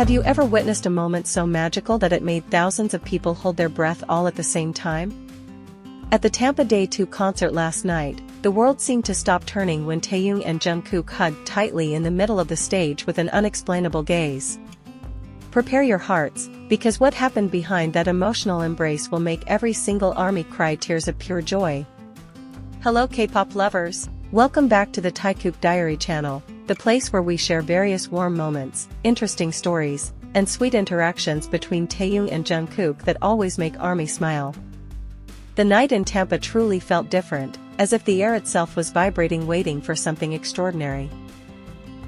Have you ever witnessed a moment so magical that it made thousands of people hold their breath all at the same time? At the Tampa Day 2 concert last night, the world seemed to stop turning when Taehyung and Jungkook hugged tightly in the middle of the stage with an unexplainable gaze. Prepare your hearts, because what happened behind that emotional embrace will make every single ARMY cry tears of pure joy. Hello K-pop lovers! Welcome back to the Taekook Diary channel, the place where we share various warm moments, interesting stories, and sweet interactions between Taehyung and Jungkook that always make ARMY smile. The night in Tampa truly felt different, as if the air itself was vibrating waiting for something extraordinary.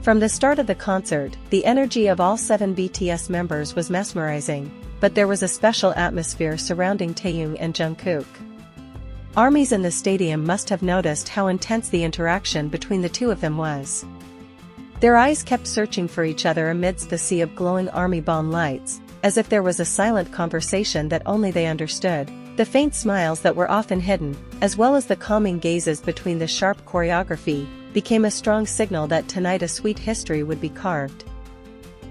From the start of the concert, the energy of all 7 BTS members was mesmerizing, but there was a special atmosphere surrounding Taehyung and Jungkook. ARMYs in the stadium must have noticed how intense the interaction between the two of them was. Their eyes kept searching for each other amidst the sea of glowing ARMY bomb lights, as if there was a silent conversation that only they understood. The faint smiles that were often hidden, as well as the calming gazes between the sharp choreography, became a strong signal that tonight a sweet history would be carved.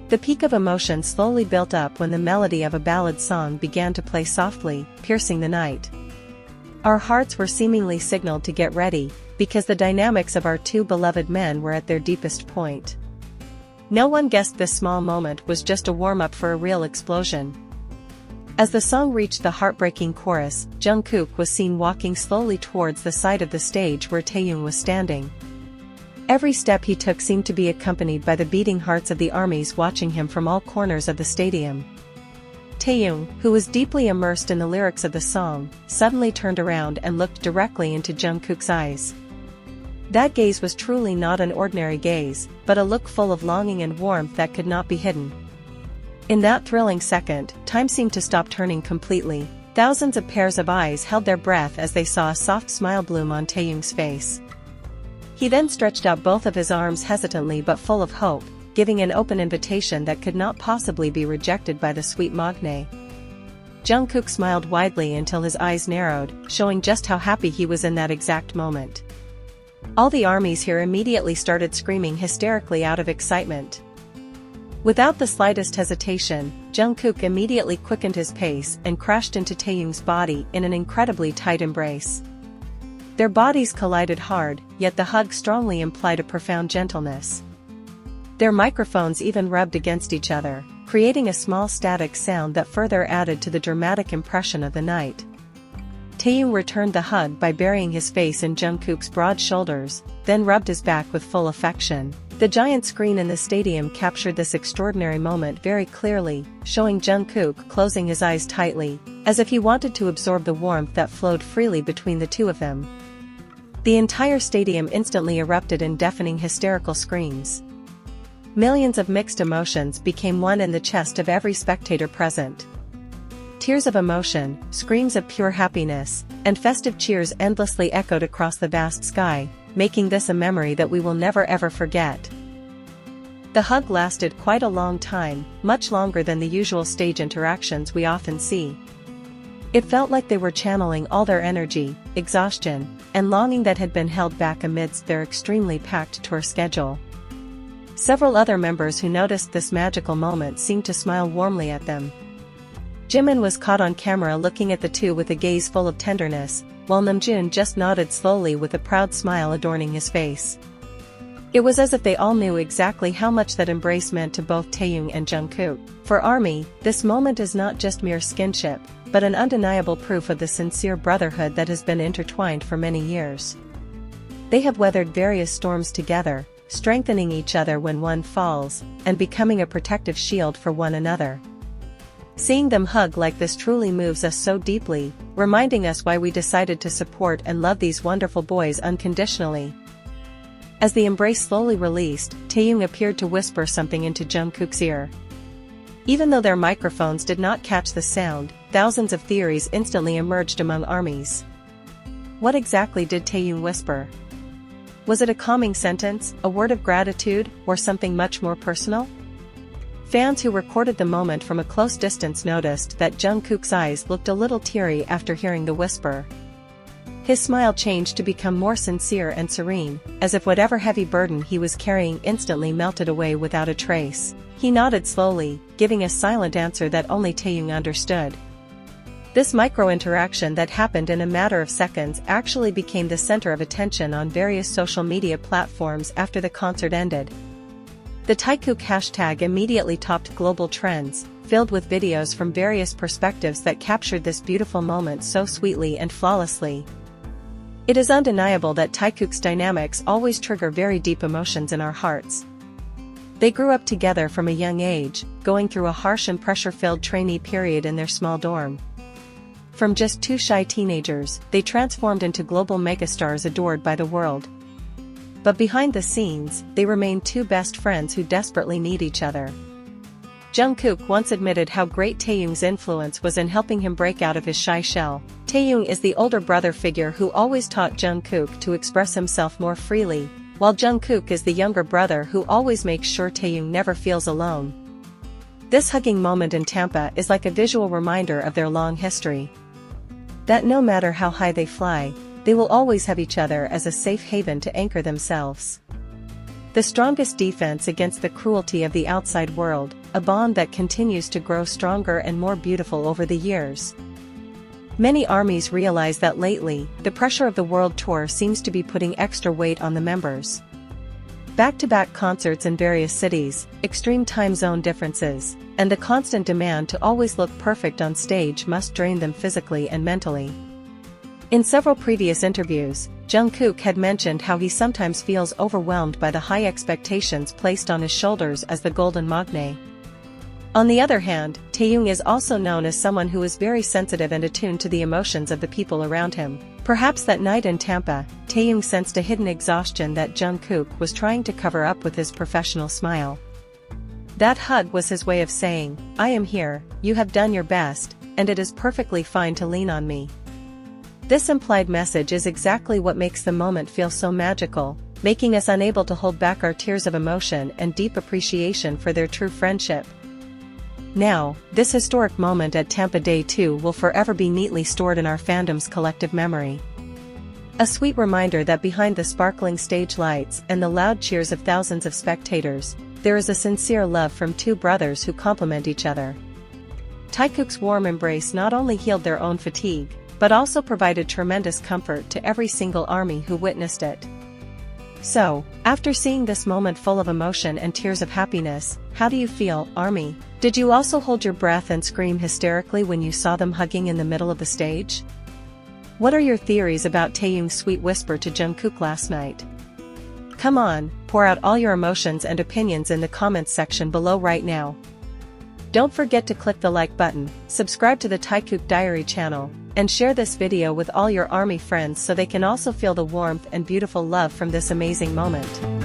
The peak of emotion slowly built up when the melody of a ballad song began to play softly, piercing the night. Our hearts were seemingly signaled to get ready, because the dynamics of our two beloved men were at their deepest point. No one guessed this small moment was just a warm-up for a real explosion. As the song reached the heartbreaking chorus, Jungkook was seen walking slowly towards the side of the stage where Taehyung was standing. Every step he took seemed to be accompanied by the beating hearts of the ARMYs watching him from all corners of the stadium. Taehyung, who was deeply immersed in the lyrics of the song, suddenly turned around and looked directly into Jungkook's eyes. That gaze was truly not an ordinary gaze, but a look full of longing and warmth that could not be hidden. In that thrilling second, time seemed to stop turning completely. Thousands of pairs of eyes held their breath as they saw a soft smile bloom on Taehyung's face. He then stretched out both of his arms hesitantly but full of hope, giving an open invitation that could not possibly be rejected by the sweet maknae. Jungkook smiled widely until his eyes narrowed, showing just how happy he was in that exact moment. All the ARMYs here immediately started screaming hysterically out of excitement. Without the slightest hesitation, Jungkook immediately quickened his pace and crashed into Taehyung's body in an incredibly tight embrace. Their bodies collided hard, yet the hug strongly implied a profound gentleness. Their microphones even rubbed against each other, creating a small static sound that further added to the dramatic impression of the night. Taehyung returned the hug by burying his face in Jungkook's broad shoulders, then rubbed his back with full affection. The giant screen in the stadium captured this extraordinary moment very clearly, showing Jungkook closing his eyes tightly, as if he wanted to absorb the warmth that flowed freely between the two of them. The entire stadium instantly erupted in deafening hysterical screams. Millions of mixed emotions became one in the chest of every spectator present. Tears of emotion, screams of pure happiness, and festive cheers endlessly echoed across the vast sky, making this a memory that we will never ever forget. The hug lasted quite a long time, much longer than the usual stage interactions we often see. It felt like they were channeling all their energy, exhaustion, and longing that had been held back amidst their extremely packed tour schedule. Several other members who noticed this magical moment seemed to smile warmly at them. Jimin was caught on camera looking at the two with a gaze full of tenderness, while Namjoon just nodded slowly with a proud smile adorning his face. It was as if they all knew exactly how much that embrace meant to both Taehyung and Jungkook. For ARMY, this moment is not just mere skinship, but an undeniable proof of the sincere brotherhood that has been intertwined for many years. They have weathered various storms together, strengthening each other when one falls, and becoming a protective shield for one another. Seeing them hug like this truly moves us so deeply, reminding us why we decided to support and love these wonderful boys unconditionally. As the embrace slowly released, Taehyung appeared to whisper something into Jungkook's ear. Even though their microphones did not catch the sound, thousands of theories instantly emerged among ARMYs. What exactly did Taehyung whisper? Was it a calming sentence, a word of gratitude, or something much more personal? Fans who recorded the moment from a close distance noticed that Jungkook's eyes looked a little teary after hearing the whisper. His smile changed to become more sincere and serene, as if whatever heavy burden he was carrying instantly melted away without a trace. He nodded slowly, giving a silent answer that only Taehyung understood. This micro-interaction that happened in a matter of seconds actually became the center of attention on various social media platforms after the concert ended. The Taekook hashtag immediately topped global trends, filled with videos from various perspectives that captured this beautiful moment so sweetly and flawlessly. It is undeniable that Taekook's dynamics always trigger very deep emotions in our hearts. They grew up together from a young age, going through a harsh and pressure-filled trainee period in their small dorm. From just two shy teenagers, they transformed into global megastars adored by the world. But behind the scenes, they remain two best friends who desperately need each other. Jungkook once admitted how great Taehyung's influence was in helping him break out of his shy shell. Taehyung is the older brother figure who always taught Jungkook to express himself more freely, while Jungkook is the younger brother who always makes sure Taehyung never feels alone. This hugging moment in Tampa is like a visual reminder of their long history. That no matter how high they fly, they will always have each other as a safe haven to anchor themselves. The strongest defense against the cruelty of the outside world, a bond that continues to grow stronger and more beautiful over the years. Many armies realize that lately, the pressure of the world tour seems to be putting extra weight on the members. Back-to-back concerts in various cities, extreme time zone differences, and the constant demand to always look perfect on stage must drain them physically and mentally. In several previous interviews, Jungkook had mentioned how he sometimes feels overwhelmed by the high expectations placed on his shoulders as the golden maknae. On the other hand, Taehyung is also known as someone who is very sensitive and attuned to the emotions of the people around him. Perhaps that night in Tampa, Taehyung sensed a hidden exhaustion that Jungkook was trying to cover up with his professional smile. That hug was his way of saying, "I am here, you have done your best, and it is perfectly fine to lean on me." This implied message is exactly what makes the moment feel so magical, making us unable to hold back our tears of emotion and deep appreciation for their true friendship. Now, this historic moment at Tampa Day 2 will forever be neatly stored in our fandom's collective memory. A sweet reminder that behind the sparkling stage lights and the loud cheers of thousands of spectators, there is a sincere love from two brothers who complement each other. Taekook's warm embrace not only healed their own fatigue, but also provided tremendous comfort to every single army who witnessed it. So, after seeing this moment full of emotion and tears of happiness, how do you feel, army? Did you also hold your breath and scream hysterically when you saw them hugging in the middle of the stage? What are your theories about Taehyung's sweet whisper to Jungkook last night? Come on, pour out all your emotions and opinions in the comments section below right now. Don't forget to click the like button, subscribe to the Taekook Diary channel, and share this video with all your army friends so they can also feel the warmth and beautiful love from this amazing moment.